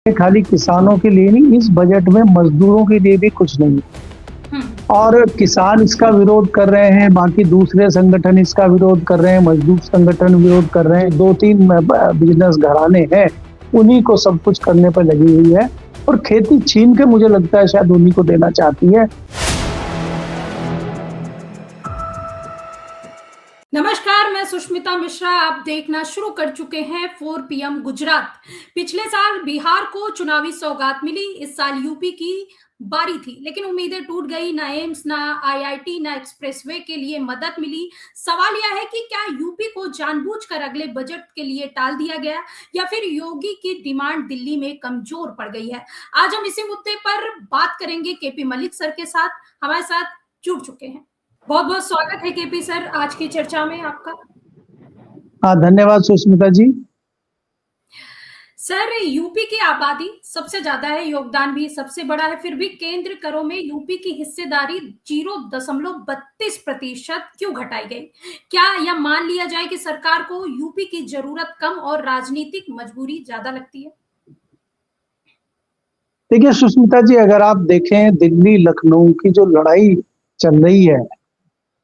खाली किसानों के लिए नहीं, इस बजट में मजदूरों के लिए भी कुछ नहीं हुँ, और किसान इसका विरोध कर रहे हैं, बाकी दूसरे संगठन इसका विरोध कर रहे हैं, मजदूर संगठन विरोध कर रहे हैं, 2-3 बिजनेस घराने हैं, उन्हीं को सब कुछ करने पर लगी हुई है और खेती छीन के मुझे लगता है शायद उन्हीं को देना चाहती है। नमस्कार, मैं सुष्मिता मिश्रा। आप देखना शुरू कर चुके हैं 4 पीएम गुजरात। पिछले साल बिहार को चुनावी सौगात मिली, इस साल यूपी की बारी थी, लेकिन उम्मीदें टूट गई। ना एम्स, ना आईआईटी, ना एक्सप्रेसवे के लिए मदद मिली। सवाल यह है कि क्या यूपी को जानबूझकर अगले बजट के लिए टाल दिया गया या फिर योगी की डिमांड दिल्ली में कमजोर पड़ गई है? आज हम इसी मुद्दे पर बात करेंगे केपी मलिक सर के साथ, हमारे साथ जुड़ चुके हैं। बहुत बहुत स्वागत है केपी सर आज की चर्चा में आपका। हाँ, धन्यवाद सुष्मिता जी। सर, यूपी की आबादी सबसे ज्यादा है, योगदान भी सबसे बड़ा है, फिर भी केंद्र करों में यूपी की हिस्सेदारी 0.32% क्यों घटाई गई? क्या यह मान लिया जाए कि सरकार को यूपी की जरूरत कम और राजनीतिक मजबूरी ज्यादा लगती है? देखिए सुष्मिता जी, अगर आप देखें दिल्ली लखनऊ की जो लड़ाई चल रही है,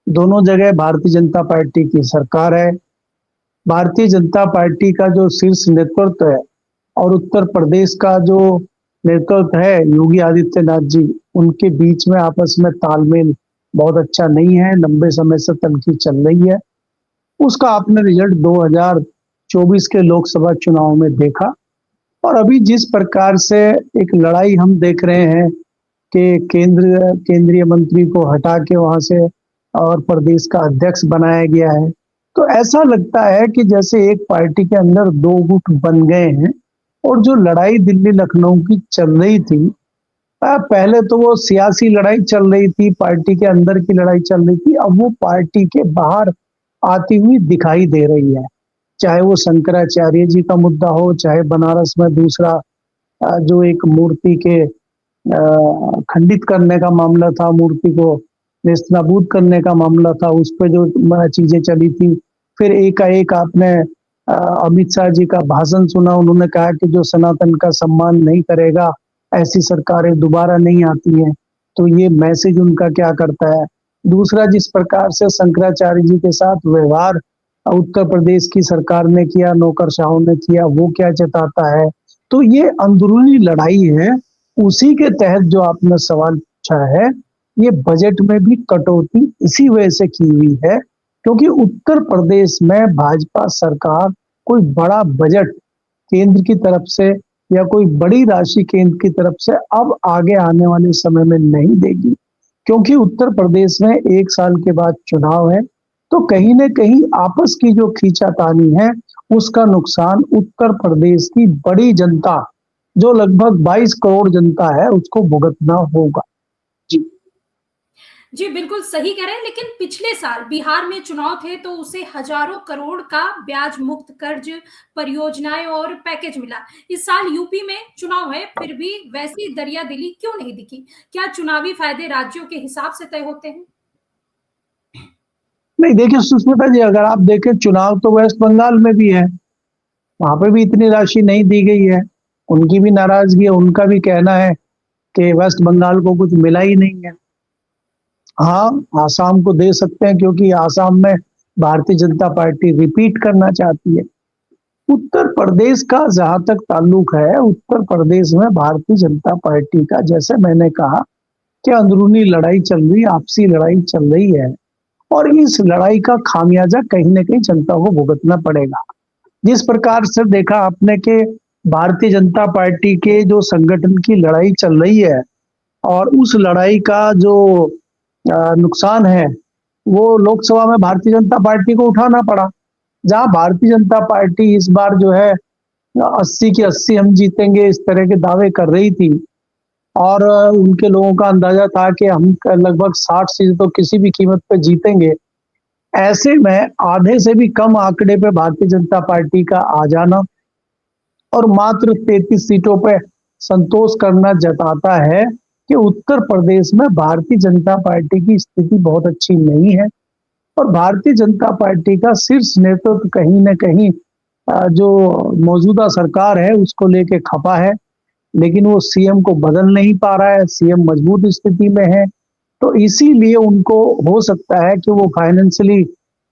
दोनों जगह भारतीय जनता पार्टी की सरकार है। भारतीय जनता पार्टी का जो शीर्ष नेतृत्व है और उत्तर प्रदेश का जो नेतृत्व है योगी आदित्यनाथ जी, उनके बीच में आपस में तालमेल बहुत अच्छा नहीं है, लंबे समय से तनखी चल रही है। उसका आपने रिजल्ट 2024 के लोकसभा चुनाव में देखा और अभी जिस प्रकार से एक लड़ाई हम देख रहे हैं कि केंद्रीय मंत्री को हटा के वहां से और प्रदेश का अध्यक्ष बनाया गया है, तो ऐसा लगता है कि जैसे एक पार्टी के अंदर दो गुट बन गए हैं और जो लड़ाई दिल्ली लखनऊ की चल रही थी, पहले तो वो सियासी लड़ाई चल रही थी, पार्टी के अंदर की लड़ाई चल रही थी, अब वो पार्टी के बाहर आती हुई दिखाई दे रही है। चाहे वो शंकराचार्य जी का मुद्दा हो, चाहे बनारस में दूसरा जो एक मूर्ति के खंडित करने का मामला था, मूर्ति को नेस्तनाबूद करने का मामला था, उस पे जो चीजें चली थी। फिर एकाएक आपने अमित शाह जी का भाषण सुना, उन्होंने कहा कि जो सनातन का सम्मान नहीं करेगा ऐसी सरकारें दोबारा नहीं आती हैं। तो ये मैसेज उनका क्या करता है। दूसरा, जिस प्रकार से शंकराचार्य जी के साथ व्यवहार उत्तर प्रदेश की सरकार ने किया, नौकरशाहों ने किया, वो क्या जताता है। तो ये अंदरूनी लड़ाई है। उसी के तहत जो आपने सवाल पूछा है, ये बजट में भी कटौती इसी वजह से की हुई है क्योंकि उत्तर प्रदेश में भाजपा सरकार कोई बड़ा बजट केंद्र की तरफ से या कोई बड़ी राशि केंद्र की तरफ से अब आगे आने वाले समय में नहीं देगी क्योंकि उत्तर प्रदेश में 1 साल के बाद चुनाव है। तो कहीं न कहीं आपस की जो खींचातानी है, उसका नुकसान उत्तर प्रदेश की बड़ी जनता, जो लगभग 22 करोड़ जनता है, उसको भुगतना होगा। जी। जी, बिल्कुल सही कह रहे हैं, लेकिन पिछले साल बिहार में चुनाव थे तो उसे हजारों करोड़ का ब्याज मुक्त कर्ज परियोजनाएं और पैकेज मिला। इस साल यूपी में चुनाव है, फिर भी वैसी दरियादिली क्यों नहीं दिखी? क्या चुनावी फायदे राज्यों के हिसाब से तय होते हैं? नहीं, देखिए सुष्मिता जी, अगर आप देखें चुनाव तो वेस्ट बंगाल में भी है, वहां पे भी इतनी राशि नहीं दी गई है। उनकी भी नाराजगी है, उनका भी कहना है कि वेस्ट बंगाल को कुछ मिला ही नहीं है। हाँ, आसाम को दे सकते हैं क्योंकि आसाम में भारतीय जनता पार्टी रिपीट करना चाहती है। उत्तर प्रदेश का जहां तक ताल्लुक है, उत्तर प्रदेश में भारतीय जनता पार्टी का, जैसे मैंने कहा कि अंदरूनी लड़ाई चल रही, आपसी लड़ाई चल रही है और इस लड़ाई का खामियाजा कहीं न कहीं जनता को भुगतना पड़ेगा। जिस प्रकार से देखा आपने कि भारतीय जनता पार्टी के जो संगठन की लड़ाई चल रही है और उस लड़ाई का जो नुकसान है, वो लोकसभा में भारतीय जनता पार्टी को उठाना पड़ा। जहां भारतीय जनता पार्टी इस बार जो है 80 की 80 हम जीतेंगे इस तरह के दावे कर रही थी और उनके लोगों का अंदाजा था कि हम लगभग 60 सीटें तो किसी भी कीमत पे जीतेंगे। ऐसे में आधे से भी कम आंकड़े पे भारतीय जनता पार्टी का आ जाना और मात्र 33 सीटों पे संतोष करना जताता है कि उत्तर प्रदेश में भारतीय जनता पार्टी की स्थिति बहुत अच्छी नहीं है और भारतीय जनता पार्टी का शीर्ष नेतृत्व कहीं न कहीं जो मौजूदा सरकार है उसको लेके खफा है। लेकिन वो सीएम को बदल नहीं पा रहा है, सीएम मजबूत स्थिति में है। तो इसीलिए उनको हो सकता है कि वो फाइनेंशियली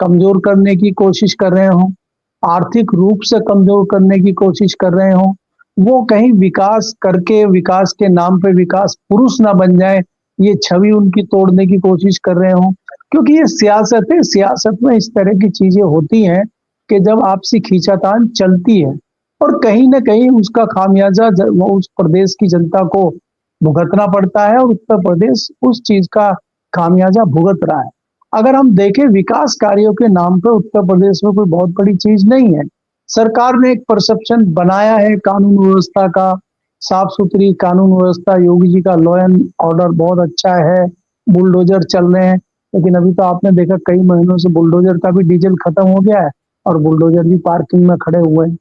कमजोर करने की कोशिश कर रहे हों, आर्थिक रूप से कमजोर करने की कोशिश कर रहे हों। वो कहीं विकास करके विकास के नाम पे विकास पुरुष ना बन जाए, ये छवि उनकी तोड़ने की कोशिश कर रहे हों। क्योंकि ये सियासत है, सियासत में इस तरह की चीजें होती हैं कि जब आपसी खींचातान चलती है और कहीं न कहीं उसका खामियाजा वो उस प्रदेश की जनता को भुगतना पड़ता है और उत्तर प्रदेश उस चीज का खामियाजा भुगत रहा है। अगर हम देखें विकास कार्यों के नाम पे उत्तर प्रदेश में कोई बहुत बड़ी चीज नहीं है। सरकार ने एक परसेप्शन बनाया है कानून व्यवस्था का, साफ सुथरी कानून व्यवस्था, योगी जी का लॉ एंड ऑर्डर बहुत अच्छा है, बुलडोजर चल रहे हैं। लेकिन अभी तो आपने देखा कई महीनों से बुलडोजर का भी डीजल खत्म हो गया है और बुलडोजर भी पार्किंग में खड़े हुए हैं।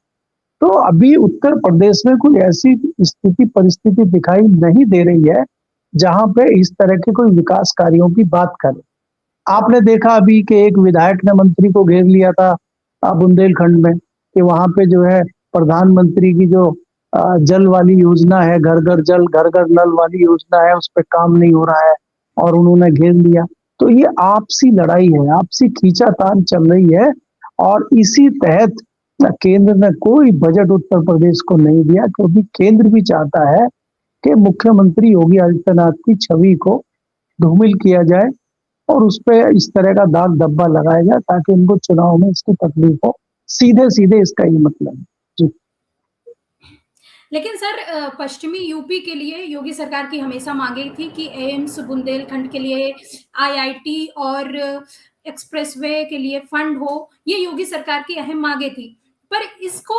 तो अभी उत्तर प्रदेश में कोई ऐसी स्थिति परिस्थिति दिखाई नहीं दे रही है जहां पे इस तरह के कोई विकास कार्यों की बात करें। आपने देखा अभी कि एक विधायक ने मंत्री को घेर लिया था बुंदेलखंड में कि वहां पे जो है प्रधानमंत्री की जो जल वाली योजना है, घर घर जल घर घर नल वाली योजना है, उस पर काम नहीं हो रहा है और उन्होंने घेर लिया। तो ये आपसी लड़ाई है, आपसी खींचातान चल रही है और इसी तहत केंद्र ने कोई बजट उत्तर प्रदेश को नहीं दिया, क्योंकि केंद्र भी चाहता है कि मुख्यमंत्री योगी आदित्यनाथ की छवि को धूमिल किया जाए और उस पे इस तरह का दाग धब्बा लगाया जाए ताकि उनको चुनाव में इसकी तकलीफ हो। सीधे सीधे इसका ये मतलब है जी। लेकिन सर पश्चिमी यूपी के लिए योगी सरकार की हमेशा मांगे थी कि एम्स बुंदेलखंड के लिए आईआईटी और एक्सप्रेसवे के लिए फंड हो, ये योगी सरकार की अहम मांगे थी, पर इसको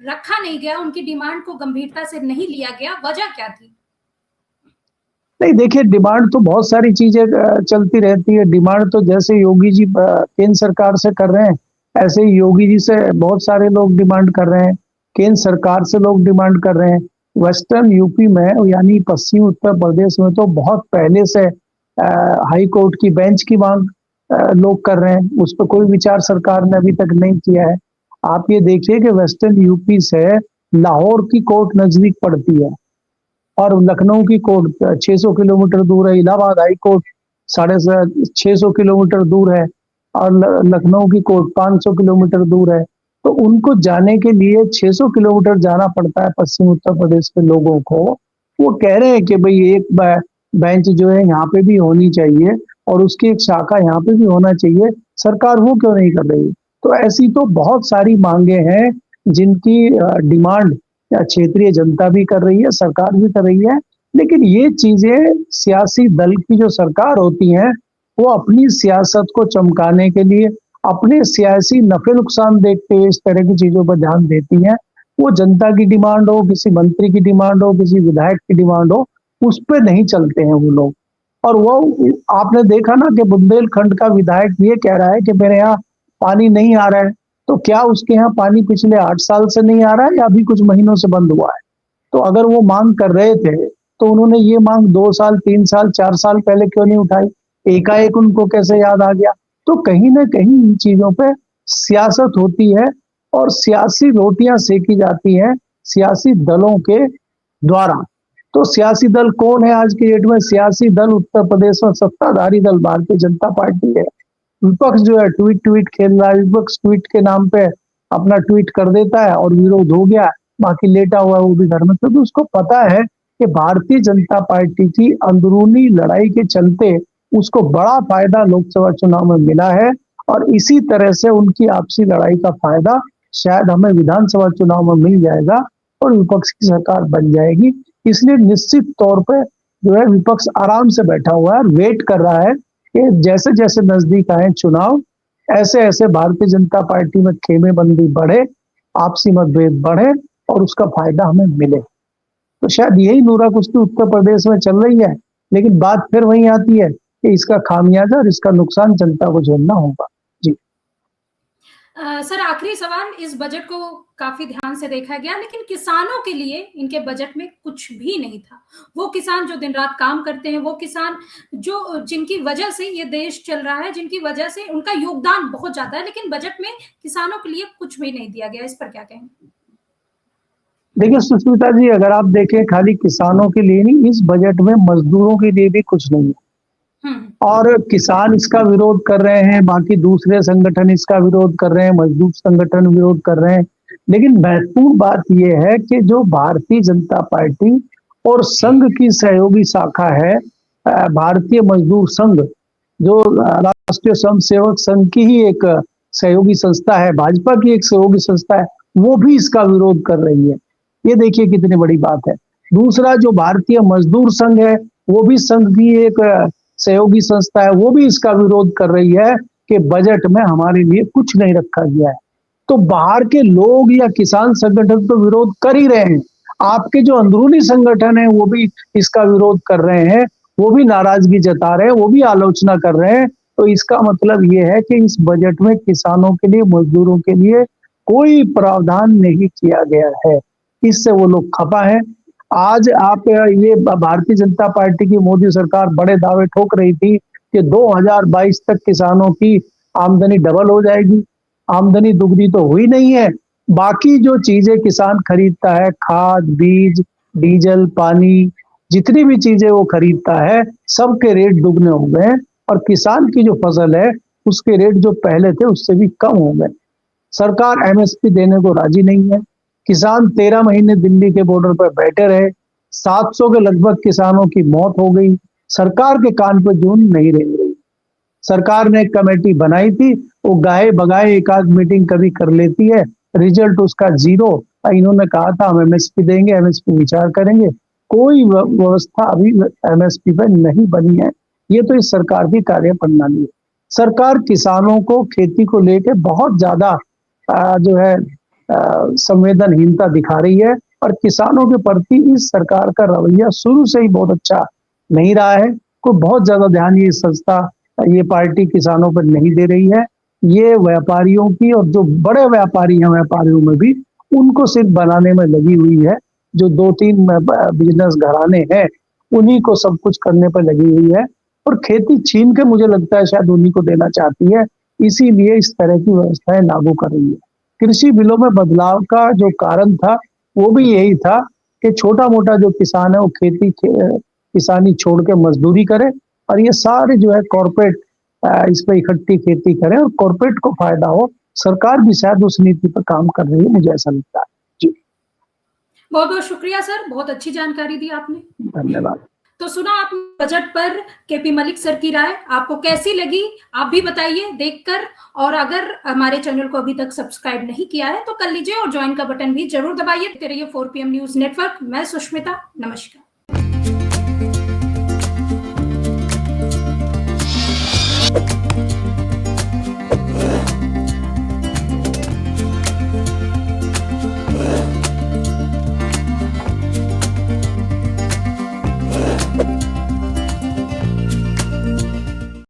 रखा नहीं गया, उनकी डिमांड को गंभीरता से नहीं लिया गया। वजह क्या थी? नहीं देखिए, डिमांड तो बहुत सारी चीजें चलती रहती है। डिमांड तो जैसे योगी जी केंद्र सरकार से कर रहे हैं, ऐसे ही योगी जी से बहुत सारे लोग डिमांड कर रहे हैं, केंद्र सरकार से लोग डिमांड कर रहे हैं। वेस्टर्न यूपी में यानी पश्चिमी उत्तर प्रदेश में तो बहुत पहले से हाई कोर्ट की बेंच की मांग लोग कर रहे हैं, उस पर कोई विचार सरकार ने अभी तक नहीं किया है। आप ये देखिए कि वेस्टर्न यूपी से लाहौर की कोर्ट नजदीक पड़ती है और लखनऊ की कोर्ट 600 किलोमीटर दूर है, इलाहाबाद हाई कोर्ट 650 किलोमीटर दूर है और लखनऊ की कोर्ट 500 किलोमीटर दूर है। तो उनको जाने के लिए 600 किलोमीटर जाना पड़ता है पश्चिम उत्तर प्रदेश के लोगों को। वो कह रहे हैं कि भाई एक बेंच जो है यहाँ पे भी होनी चाहिए और उसकी एक शाखा यहाँ पे भी होना चाहिए, सरकार वो क्यों नहीं कर रही? तो ऐसी तो बहुत सारी मांगे हैं जिनकी डिमांड क्षेत्रीय जनता भी कर रही है, सरकार भी कर रही है। लेकिन ये चीजें सियासी दल की जो सरकार होती हैं, वो अपनी सियासत को चमकाने के लिए, अपने सियासी नफे नुकसान देखते हुए इस तरह की चीजों पर ध्यान देती हैं। वो जनता की डिमांड हो, किसी मंत्री की डिमांड हो, किसी विधायक की डिमांड हो, उस पर नहीं चलते हैं वो लोग। और वो आपने देखा ना कि बुंदेलखंड का विधायक ये कह रहा है कि मेरे यहाँ पानी नहीं आ रहा है। तो क्या उसके यहाँ पानी पिछले 8 साल से नहीं आ रहा है या अभी कुछ महीनों से बंद हुआ है? तो अगर वो मांग कर रहे थे तो उन्होंने ये मांग 2 साल 3 साल 4 साल पहले क्यों नहीं उठाई? एकाएक उनको कैसे याद आ गया? तो कहीं ना कहीं इन चीजों पे सियासत होती है और सियासी रोटियां सेकी जाती हैं सियासी दलों के द्वारा। तो सियासी दल कौन है आज के डेट में? सियासी दल उत्तर प्रदेश में सत्ताधारी दल भारतीय जनता पार्टी है। विपक्ष जो है ट्वीट ट्वीट खेल रहा है, विपक्ष ट्वीट के नाम पे अपना ट्वीट कर देता है और विरोध हो गया, बाकी लेटा हुआ है वो भी घर में, क्योंकि उसको पता है कि भारतीय जनता पार्टी की अंदरूनी लड़ाई के चलते उसको बड़ा फायदा लोकसभा चुनाव में मिला है और इसी तरह से उनकी आपसी लड़ाई का फायदा शायद हमें विधानसभा चुनाव में मिल जाएगा और विपक्ष की सरकार बन जाएगी। इसलिए निश्चित तौर पर जो है विपक्ष आराम से बैठा हुआ है और वेट कर रहा है कि जैसे जैसे नजदीक आए चुनाव, ऐसे ऐसे भारतीय जनता पार्टी में खेमेबंदी बढ़े, आपसी मतभेद बढ़े और उसका फायदा हमें मिले। तो शायद यही नूरा कुश्ती उत्तर प्रदेश में चल रही है। लेकिन बात फिर वही आती है कि इसका खामियाजा और इसका नुकसान जनता को झेलना होगा। जी सर आखिरी सवाल, इस बजट को काफी ध्यान से देखा गया लेकिन किसानों के लिए इनके बजट में कुछ भी नहीं था। वो किसान जो दिन रात काम करते हैं, वो किसान जो जिनकी वजह से ये देश चल रहा है, जिनकी वजह से उनका योगदान बहुत ज्यादा है, लेकिन बजट में किसानों के लिए कुछ भी नहीं दिया गया। इस पर क्या कहें? देखिए सुष्मिता जी, अगर आप देखें खाली किसानों के लिए नहीं, इस बजट में मजदूरों के लिए भी कुछ नहीं है। और किसान इसका विरोध कर रहे हैं, बाकी दूसरे संगठन इसका विरोध कर रहे हैं, मजदूर संगठन विरोध कर रहे हैं। लेकिन महत्वपूर्ण बात यह है कि जो भारतीय जनता पार्टी और संघ की सहयोगी शाखा है, भारतीय मजदूर संघ, जो राष्ट्रीय स्वयंसेवक संघ की ही एक सहयोगी संस्था है, भाजपा की एक सहयोगी संस्था है, वो भी इसका विरोध कर रही है। ये देखिए कितनी बड़ी बात है। दूसरा, जो भारतीय मजदूर संघ है, वो भी संघ की एक सहयोगी संस्था है, वो भी इसका विरोध कर रही है कि बजट में हमारे लिए कुछ नहीं रखा गया है। तो बाहर के लोग या किसान संगठन तो विरोध कर ही रहे हैं, आपके जो अंदरूनी संगठन है वो भी इसका विरोध कर रहे हैं, वो भी नाराजगी जता रहे हैं, वो भी आलोचना कर रहे हैं। तो इसका मतलब ये है कि इस बजट में किसानों के लिए, मजदूरों के लिए कोई प्रावधान नहीं किया गया है। इससे वो लोग खफा हैं। आज आप ये भारतीय जनता पार्टी की मोदी सरकार बड़े दावे ठोक रही थी कि 2022 तक किसानों की आमदनी डबल हो जाएगी। आमदनी दुगनी तो हुई नहीं है। बाकी जो चीजें किसान खरीदता है, खाद, बीज, डीजल, पानी, जितनी भी चीजें वो खरीदता है, सबके रेट दुगने हो गए हैं। और किसान की जो फसल है उसके रेट जो पहले थे उससे भी कम हो गए। सरकार एमएसपी देने को राजी नहीं है। किसान 13 महीने दिल्ली के बॉर्डर पर बैठे रहे, 700 के लगभग किसानों की मौत हो गई। सरकार के कान पर जून नहीं रेंग रही। सरकार ने एक कमेटी बनाई थी, वो गाए बगाए एक आध मीटिंग कभी कर लेती है, रिजल्ट उसका जीरो। इन्होंने कहा था हम एमएसपी देंगे, एमएसपी विचार करेंगे, कोई व्यवस्था अभी एमएसपी पर नहीं बनी है। ये तो इस सरकार की कार्य प्रणाली है। सरकार किसानों को, खेती को लेकर बहुत ज्यादा जो है संवेदनहीनता दिखा रही है। और किसानों के प्रति इस सरकार का रवैया शुरू से ही बहुत अच्छा नहीं रहा है। कोई बहुत ज्यादा ध्यान ये संस्था, ये पार्टी किसानों पर नहीं दे रही है। ये व्यापारियों की, और जो बड़े व्यापारी हैं व्यापारियों में भी, उनको सिर्फ बनाने में लगी हुई है। जो 2-3 बिजनेस घराने हैं उन्हीं को सब कुछ करने पर लगी हुई है। और खेती छीन के मुझे लगता है शायद उन्हीं को देना चाहती है, इसीलिए इस तरह की व्यवस्थाएं लागू कर रही है। कृषि बिलों में बदलाव का जो कारण था वो भी यही था कि छोटा मोटा जो किसान है वो किसानी छोड़ के मजदूरी करे, और ये सारे जो है कॉर्पोरेट इस पे इकट्ठी खेती करें और कॉर्पोरेट को फायदा हो। सरकार भी शायद उस नीति पर काम कर रही है, मुझे ऐसा लगता है। जी, बहुत बहुत शुक्रिया सर, बहुत अच्छी जानकारी दी आपने। धन्यवाद। तो सुना आपने बजट पर केपी मलिक सर की राय, आपको कैसी लगी आप भी बताइए देखकर। और अगर हमारे चैनल को अभी तक सब्सक्राइब नहीं किया है तो कर लीजिए और ज्वाइन का बटन भी जरूर दबाइए। देखते रहिए 4PM न्यूज नेटवर्क। मैं सुष्मिता, नमस्कार।